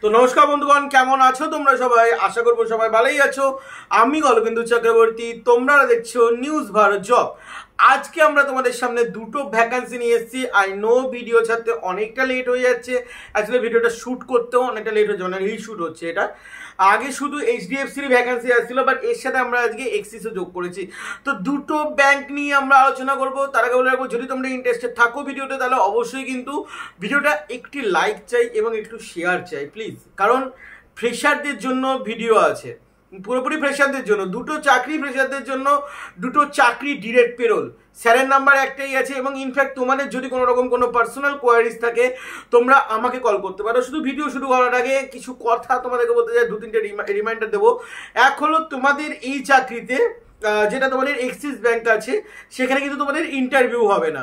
তো নমস্কার বন্ধুগণ, কেমন আছো তোমরা সবাই? আশা করবো সবাই ভালোই আছো। আমি গলবিন্দু চক্রবর্তী, তোমরা দেখছো নিউজ ভারত জব। আজকে আমরা তোমাদের সামনে দুটো ভ্যাকান্সি নিয়ে এসেছি। আই নো ভিডিও ছাড়তে অনেকটা লেট হয়ে যাচ্ছে, অ্যাকচুয়ালি ভিডিওটা শ্যুট করতেও অনেকটা লেট হচ্ছে, মানে রিশ্যুট হচ্ছে এটা। আগে শুধু এইচডিএফসির ভ্যাকান্সি আসছিল, বাট এর সাথে আমরা আজকে এক্সিসও যোগ করেছি। তো দুটো ব্যাংক নিয়ে আমরা আলোচনা করবো। তার আগে বলে রাখবো, যদি তোমরা ইন্টারেস্টেড থাকো ভিডিওতে, তাহলে অবশ্যই কিন্তু ভিডিওটা একটি লাইক চাই এবং একটু শেয়ার চাই প্লিজ, কারণ ফ্রেশারদের জন্য ভিডিও আছে, পুরোপুরি ফ্রেশারদের জন্য, দুটো চাকরি ফ্রেশারদের জন্য, দুটো চাকরি ডিরেক্ট পেরোল। স্যারের নাম্বার একটাই আছে, এবং ইনফ্যাক্ট তোমাদের যদি কোনো রকম কোনো পার্সোনাল কোয়ারিজ থাকে তোমরা আমাকে কল করতে পারো। শুধু ভিডিও শুরু করার আগে কিছু কথা তোমাদেরকে বলতে চাই, দু তিনটে রিমাইন্ডার দেবো। এক হলো, তোমাদের এই চাকরিতে যেটা তোমাদের এক্সিস ব্যাংক আছে, সেখানে কিন্তু তোমাদের ইন্টারভিউ হবে না।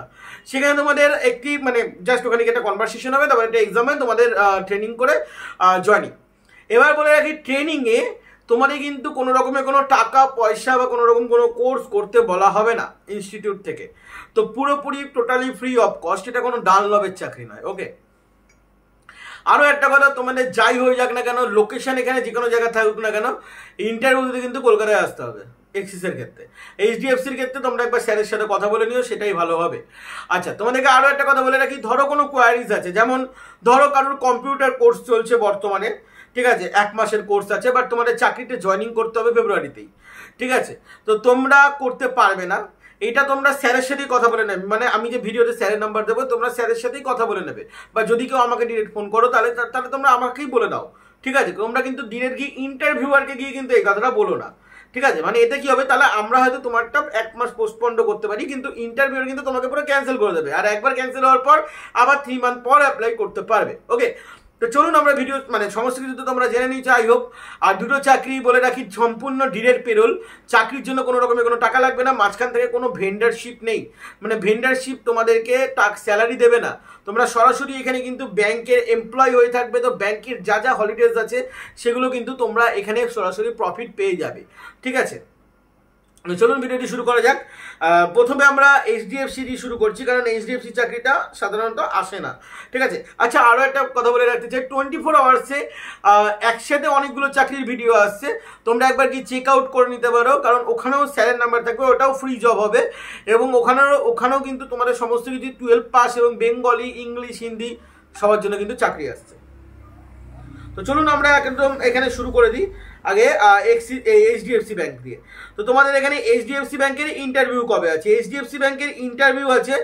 সেখানে তোমাদের একটি মানে জাস্ট ওখানে একটা কনভারসেশন হবে, তারপর একটা এক্সামে তোমাদের ট্রেনিং করে জয়নিং। এবার বলে রাখি, ট্রেনিংয়ে তোমাদের কিন্তু কোনো রকমের কোনো টাকা পয়সা বা কোনো রকম কোনো কোর্স করতে বলা হবে না ইনস্টিটিউট থেকে। তো পুরোপুরি টোটালি ফ্রি অফ কস্ট, এটা কোনো ডানলবের চাকরি নয়। ওকে, আরও একটা কথা, তোমাদের যাই হয়ে যাক না কেন, লোকেশন এখানে যে কোনো জায়গায় থাকুক না কেন, ইন্টারভিউ দিতে কিন্তু কলকাতায় আসতে হবে। এক্সিসের ক্ষেত্রে, এইচডিএফসির ক্ষেত্রে তোমরা একবার স্যারের সাথে কথা বলে নিও, সেটাই ভালো হবে। আচ্ছা, তোমাদেরকে আরও একটা কথা বলে রাখি, ধরো কোনো কোয়ারিজ আছে, যেমন ধরো কারোর কম্পিউটার কোর্স চলছে বর্তমানে, ঠিক আছে, 1 মাসের কোর্স আছে, বাট তোমাদের চাকরিতে জয়েনিং করতে হবে ফেব্রুয়ারিতেই, ঠিক আছে, তো তোমরা করতে পারবে না। এটা তোমরা স্যারের সাথেই কথা বলে নেবে, মানে আমি যে ভিডিওতে স্যারের নাম্বার দেবো, তোমরা স্যারের সাথেই কথা বলে নেবে, বা যদি কেউ আমাকে ডিরেক্ট ফোন করো তাহলে তোমরা আমাকেই বলে দাও, ঠিক আছে। তোমরা কিন্তু ডিরেক্ট গিয়ে ইন্টারভিউয়ারকে গিয়ে কিন্তু এই কথাটা বলো না, ঠিক আছে। মানে এতে কি হবে, তাহলে আমরা হয়তো তোমারটা 1 মাস পোস্টপন্ড করতে পারি, কিন্তু ইন্টারভিউয়ার কিন্তু তোমাকে পুরো ক্যান্সেল করে দেবে, আর একবার ক্যান্সেল হওয়ার পর আবার 3 মান্থ পর অ্যাপ্লাই করতে পারবে। ওকে, তো চলুন আমরা ভিডিও মানে সমস্ত কিছু তো তোমরা জেনে নিয়েছো আই হোপ। আর দুটো চাকরি বলে রাখি, সম্পূর্ণ ডিরেক্ট পেরোল, চাকরির জন্য কোনো রকমের কোনো টাকা লাগবে না, মাঝখান থেকে কোনো ভেন্ডারশিপ নেই, মানে ভেন্ডারশিপ তোমাদেরকে স্যালারি দেবে না, তোমরা সরাসরি এখানে কিন্তু ব্যাংকের এমপ্লয় হয়ে থাকবে। তো ব্যাংকের যা যা হলিডেজ আছে সেগুলো কিন্তু তোমরা এখানে সরাসরি প্রফিট পেয়ে যাবে, ঠিক আছে। চলুন ভিডিওটি শুরু করা যাক। প্রথমে আমরা এইচডিএফসি দিয়ে শুরু করছি, কারণ এইচডিএফসি চাকরিটা সাধারণত আসে না, ঠিক আছে। আচ্ছা, আরও একটা কথা বলে রাখতে চাই, 24 আওয়ার্সে একসাথে অনেকগুলো চাকরির ভিডিও আসছে, তোমরা একবার কি চেক আউট করে নিতে পারো, কারণ ওখানেও স্যারের নাম্বার থাকবে, ওটাও ফ্রি জব হবে, এবং ওখানেও কিন্তু তোমাদের সমস্ত কিছু 12 পাস এবং বেঙ্গলি, ইংলিশ, হিন্দি সবার জন্য কিন্তু চাকরি আসছে। তো চলুন আমরা একদম এখানে শুরু করে দিই আগে এইচডিএফসি ব্যাংক দিয়ে। তো তোমাদের এখানে এইচডিএফসি ব্যাংকের ইন্টারভিউ কবে আছে? এইচডিএফসি ব্যাংকের ইন্টারভিউ আছে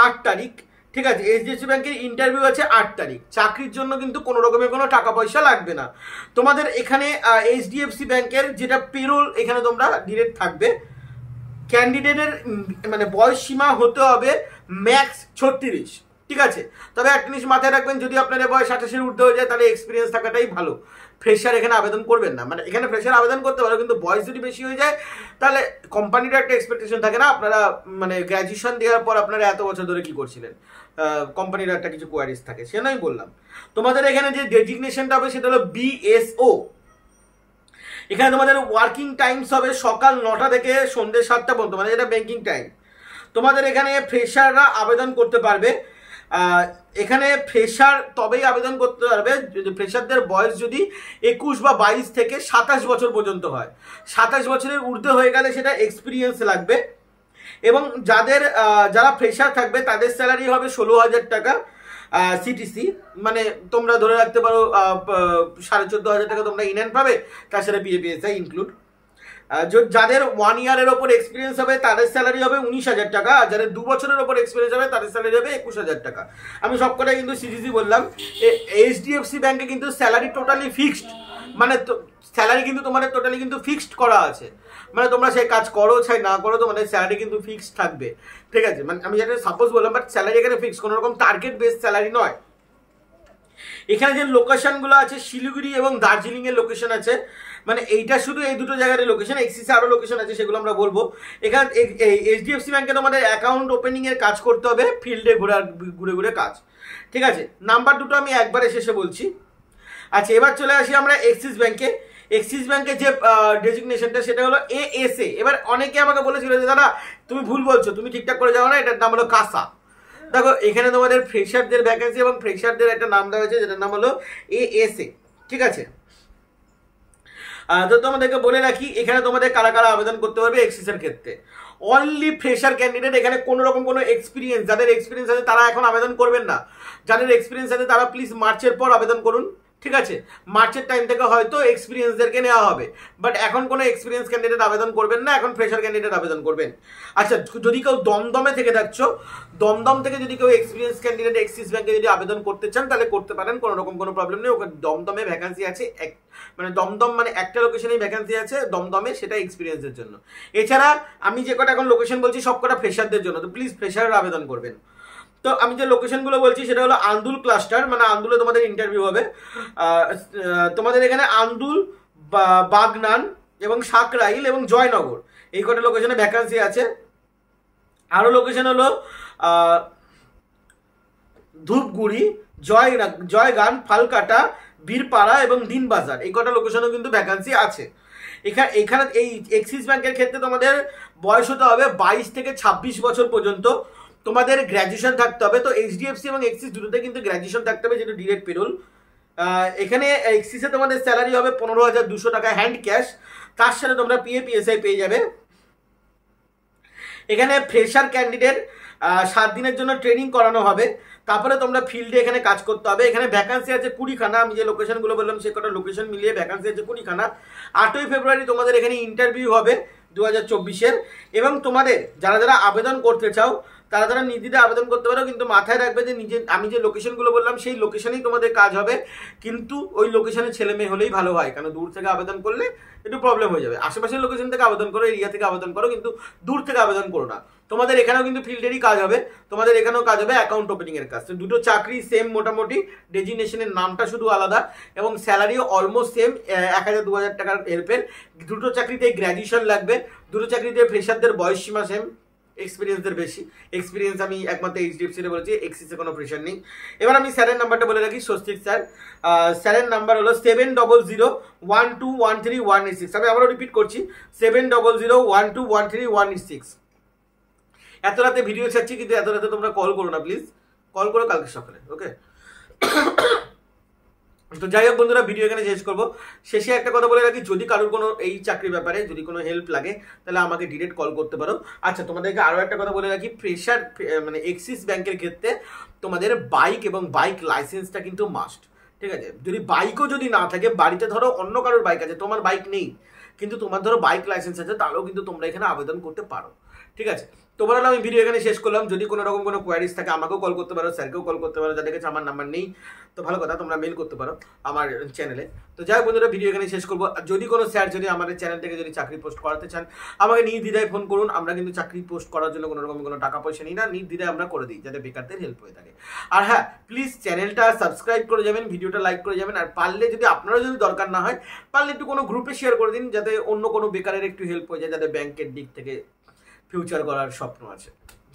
8 তারিখ, ঠিক আছে। এইচডিএফসি ব্যাংকের ইন্টারভিউ আছে 8 তারিখ। চাকরির জন্য কিন্তু কোনো রকমের কোনো টাকা পয়সা লাগবে না তোমাদের এখানে। এইচডিএফসি ব্যাংকের যেটা পেরোল, এখানে তোমরা ডিরেক্ট থাকবে। ক্যান্ডিডেটের মানে বয়স সীমা হতে হবে ম্যাক্স 36, ঠিক আছে। তবে একটা জিনিস মাথায় রাখবেন, যদি আপনাদের বয়স 28-এর ঊর্ধ্বে হয়ে যায়, তাহলে এক্সপিরিয়েন্স থাকাটাই ভালো। ফ্রেশার এখানে আবেদন করবেন না, মানে এখানে ফ্রেশার আবেদন করতে পারো, কিন্তু বয়স যদি বেশি হয়ে যায় তাহলে কোম্পানির একটা এক্সপেকটেশন থাকে না, আপনারা মানে গ্র্যাজুয়েশন দেওয়ার পর আপনারা এত বছর ধরে কি করছিলেন, কোম্পানির একটা কিছু কোয়ারিজ থাকে, সে নয় বললাম। তোমাদের এখানে যে ডেজিগনেশনটা হবে সেটা হলো বিএসও। এখানে তোমাদের ওয়ার্কিং টাইমস হবে সকাল 9টা থেকে সন্ধ্যে 7টা পর্যন্ত, মানে যেটা ব্যাংকিং টাইম। তোমাদের এখানে ফ্রেশাররা আবেদন করতে পারবে। এখানে ফ্রেশার তবেই আবেদন করতে পারবে যদি ফ্রেশারদের বয়স যদি 21 বা 22 থেকে 27 বছর পর্যন্ত হয়। 27 বছরের ঊর্ধ্বে হয়ে গেলে সেটা এক্সপিরিয়েন্স লাগবে। এবং যারা ফ্রেশার থাকবে তাদের স্যালারি হবে 16,000 টাকা সিটিসি, মানে তোমরা ধরে রাখতে পারো 14,500 টাকা তোমরা ইনহ্যান্ড পাবে, তার সাথে পিএফএসআই ইনক্লুড। যাদের 1 ইয়ারের ওপর এক্সপিরিয়েন্স হবে তাদের স্যালারি হবে 19,000 টাকা, আর যাদের 2 বছরের ওপর এক্সপিরিয়েন্স হবে তাদের স্যালারি হবে 21,000 টাকা। আমি সবকটাই কিন্তু সিজিসি বললাম। এইচডিএফসি ব্যাংকে কিন্তু স্যালারি টোটালি ফিক্সড, মানে স্যালারি কিন্তু তোমাদের টোটালি কিন্তু ফিক্সড করা আছে, মানে তোমরা সেই কাজ করো চাই না করো তোমাদের স্যালারি কিন্তু ফিক্সড থাকবে, ঠিক আছে। মানে আমি যেটা সাপোজ বললাম, বাট স্যালারি এখানে ফিক্সড, কোনো রকম টার্গেট বেস স্যালারি নয়। এখানে যে লোকেশনগুলো আছে, শিলিগুড়ি এবং দার্জিলিং এর লোকেশন আছে, মানে এইটা শুধু এই দুটো জায়গার লোকেশন, এক্সিসে আরো লোকেশন আছে, সেগুলো আমরা বলবো। এখানে এইচডিএফসি ব্যাংকে তোমাদের অ্যাকাউন্ট ওপেনিং এর কাজ করতে হবে, ফিল্ডে ঘুরে ঘুরে কাজ, ঠিক আছে। নাম্বার দুটো আমি একবারে শেষে বলছি। আচ্ছা, এবার চলে আসি আমরা এক্সিস ব্যাংকে। এক্সিস ব্যাংকের যে ডেজিগনেশনটা সেটা হলো এএসএ। এবার অনেকে আমাকে বলেছিল যে দাদা তুমি ভুল বলছো, তুমি ঠিকঠাক করে যাও না, এটার নাম হলো কাসা, দেখো এখানে তোমাদের ফ্রেশারদের ভ্যাকেন্সি এবং ফ্রেশারদের একটা নাম দেওয়া হয়েছে যেটার নাম হলো এএসএ, ঠিক আছে। তো তোমাদেরকে বলে রাখি এখানে তোমাদের কারা কারা আবেদন করতে পারবে এক্সিসের ক্ষেত্রে। অনলি ফ্রেশার ক্যান্ডিডেট, এখানে কোনো রকম কোনো এক্সপিরিয়েন্স, যাদের এক্সপিরিয়েন্স আছে তারা এখন আবেদন করবেন না, যাদের এক্সপিরিয়েন্স আছে তারা প্লিজ মার্চের পর আবেদন করুন, ঠিক আছে। মার্চের টাইম থেকে হয়তো এক্সপিরিয়েন্সদেরকে নেওয়া হবে, বাট এখন কোনো এক্সপিরিয়েন্স ক্যান্ডিডেট আবেদন করবেন না, এখন ফ্রেশার ক্যান্ডিডেট আবেদন করবেন। আচ্ছা যদি কেউ দমদমে থেকে থাকছো, দমদম থেকে যদি কেউ এক্সপিরিয়েন্স ক্যান্ডিডেট এক্সিস ব্যাংকে যদি আবেদন করতে চান তাহলে করতে পারেন, কোনো রকম কোনো প্রবলেম নেই। ওখানে দমদমে ভ্যাকান্সি আছে, মানে দমদম মানে একটা লোকেশনেই ভ্যাকান্সি আছে দমদমে, সেটা এক্সপিরিয়েন্সের জন্য। এছাড়া আমি যে কটা এখন লোকেশন বলছি সব কটা ফ্রেশারদের জন্য, তো প্লিজ ফ্রেশারের আবেদন করবেন। তো আমি যে লোকেশনগুলো বলছি সেটা হলো আন্দুল ক্লাস্টার, মানে আন্দুলে তোমাদের ইন্টারভিউ হবে। তোমাদের এখানে আন্দুল, বাগনান এবং সাকরাইল এবং জয়নগর এই কটা লোকেশনে ভ্যাকান্সি আছে। আরও লোকেশন হলো ধূপগুড়ি, জয়গান, ফালকাটা, বীরপাড়া এবং দিনবাজার, এই কটা লোকেশনেও কিন্তু ভ্যাকান্সি আছে। এখানে এই এক্সিস ব্যাংকের ক্ষেত্রে তোমাদের বয়স হতে হবে 22 থেকে 26 বছর পর্যন্ত, তোমাদের গ্র্যাজুয়েশন থাকতে হবে। তো এইচডিএফসি এবং এক্সিস দুটোতে কিন্তু গ্র্যাজুয়েশন থাকতে হবে, যেটা ডিরেক্ট পেরোল। এখানে এক্সিসে তোমাদের স্যালারি হবে 15,200 টাকা হ্যান্ড ক্যাশ, তার সাথে তোমরা পিএফ পেয়ে যাবে। এখানে ফ্রেশার ক্যান্ডিডেট 7 দিনের জন্য ট্রেনিং করানো হবে, তারপরে তোমরা ফিল্ডে এখানে কাজ করতে হবে। এখানে ভ্যাকান্সি আছে 20খানা, আমি যে লোকেশনগুলো বললাম সে কটা লোকেশন মিলিয়ে ভ্যাকান্সি আছে 20খানা। 8ই ফেব্রুয়ারি তোমাদের এখানে ইন্টারভিউ হবে 2024-এর। এবং তোমাদের যারা যারা আবেদন করতে চাও তারা নির্দ্বিধায় আবেদন করতে পারো, কিন্তু মাথায় রাখবে যে আমি যে লোকেশনগুলো বললাম সেই লোকেশনেই তোমাদের কাজ হবে, কিন্তু ওই লোকেশনে ছেলে মেয়ে হলেই ভালো হয়, কারণ দূর থেকে আবেদন করলে একটু প্রবলেম হয়ে যাবে। আশেপাশের লোকেশন থেকে আবেদন করো, এরিয়া থেকে আবেদন করো, কিন্তু দূর থেকে আবেদন করো না। তোমাদের এখানেও কিন্তু ফিল্ডেরই কাজ হবে, তোমাদের এখানেও কাজ হবে অ্যাকাউন্ট ওপেনিং এর কাজ। দুটো চাকরি সেম মোটামুটি, ডেজিগনেশনের নামটা শুধু আলাদা এবং স্যালারিও অলমোস্ট সেম, 1,000-2,000 টাকার হেল্পের। দুটো চাকরিতে গ্র্যাজুয়েশন লাগবে, দুটো চাকরিতে ফ্রেশারদের বয়স সীমা সেম, এক্সপিরিয়েন্সদের বেশি। এক্সপিরিয়েন্স আমি একমাত্র এইচডিএফসিতে বলেছি, এক্সিসে কোনো প্রেশার নেই। এবার আমি স্যারের নাম্বারটা বলে রাখি, স্বস্তিক স্যার। স্যারের নাম্বার হলো 7001213186। আমি আবারও রিপিট করছি, 7001213186। এত রাতে ভিডিও ছাড়ছি, কিন্তু এত রাতে তোমরা কল করো না প্লিজ, কল করো কালকে সকালে, ওকে। তো যাই হোক বন্ধুরা, ভিডিও এখানে শেষ করবো। শেষে একটা কথা বলে রাখি, যদি কারোর কোনো এই চাকরির ব্যাপারে যদি কোনো হেল্প লাগে তাহলে আমাকে ডিরেক্ট কল করতে পারো। আচ্ছা তোমাদেরকে আরও একটা কথা বলে রাখি, ফ্রেশার মানে এক্সিস ব্যাংকের ক্ষেত্রে তোমাদের বাইক এবং বাইক লাইসেন্সটা কিন্তু মাস্ট, ঠিক আছে। যদি বাইকও যদি না থাকে, বাড়িতে ধরো অন্য কারোর বাইক আছে, তোমার বাইক নেই কিন্তু তোমার ধরো বাইক লাইসেন্স আছে, তাহলেও কিন্তু তোমরা এখানে আবেদন করতে পারো, ঠিক আছে। তোমার আমি ভিডিও এখানে শেষ করলাম। যদি কোনো রকম কোনো কোয়ারিজ থাকে আমাকেও কল করতে পারো, স্যারকেও কল করতে পারো, যাদের কাছে আমার নাম্বার নেই তো ভালো কথা, তোমরা মেল করতে পারো আমার চ্যানেলে। তো যাই হোক বন্ধুরা, ভিডিও এখানে শেষ করবো। যদি কোনো স্যার যদি আমাদের চ্যানেল থেকে যদি চাকরি পোস্ট করাতে চান, আমাকে নির্দ্বিধায় ফোন করুন। আমরা কিন্তু চাকরি পোস্ট করার জন্য কোনো রকম কোনো টাকা পয়সা নিই না, নির্দ্বিধায় আমরা করে দিই, যাতে বেকারদের হেল্প হয়ে থাকে। আর হ্যাঁ, প্লিজ চ্যানেলটা সাবস্ক্রাইব করে যাবেন, ভিডিওটা লাইক করে যাবেন, আর পারলে যদি আপনারা যদি দরকার না হয়, পারলে একটু কোনো গ্রুপে শেয়ার করে দিন, যাতে অন্য কোনো বেকারের একটু হেল্প হয়ে যায়, যাতে ব্যাংকের দিক থেকে ফিউচার করার স্বপ্ন আছে।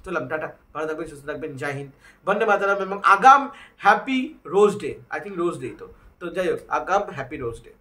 চললাম, টাটা, ভালো থাকবেন, সুস্থ থাকবেন, জয় হিন্দ, বন্দে মাতরম এবং আগাম happy rose day. I think rose day, তো যাই হোক, আগাম হ্যাপি রোজ ডে।